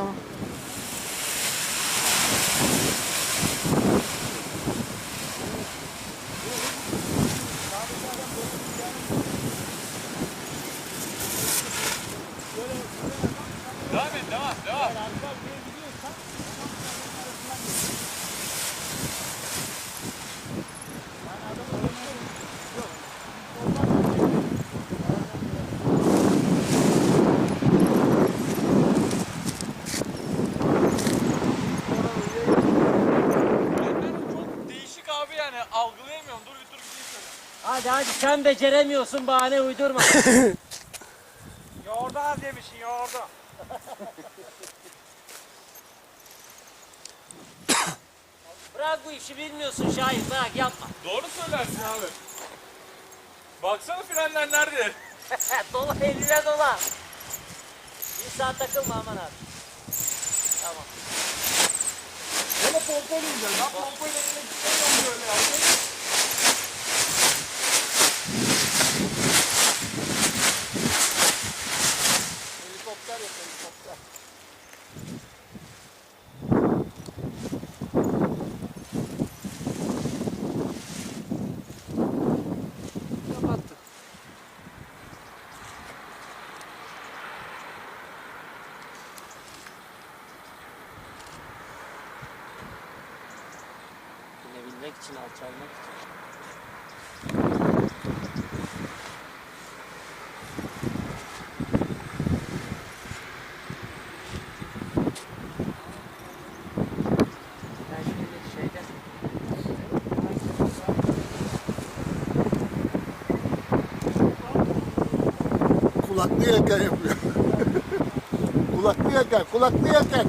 tamam. Devam et, devam. Çok değişik abi yani algılayamıyorum. Dur bir şey söyle. Hadi sen beceremiyorsun, bahane uydurma. Yoğurdu az yemişsin yoğurdu. Bırak bu işi, bilmiyorsun Şahin, bırak yapma. Doğru söylersin abi. Baksana frenler nerede? Dola, eline dola. Bir saat takılma aman abi. Tamam. Böyle pompa oynayacağız. Ben pompayla eline gitmiyorum böyle ya. Helikopter yok, helikopter. Kapattı. Binebilmek için, alçalmak için. Ben şimdi şeyde... Kulaklı yakan yapıyor. Kulaklı yakan, kulaklı yakan.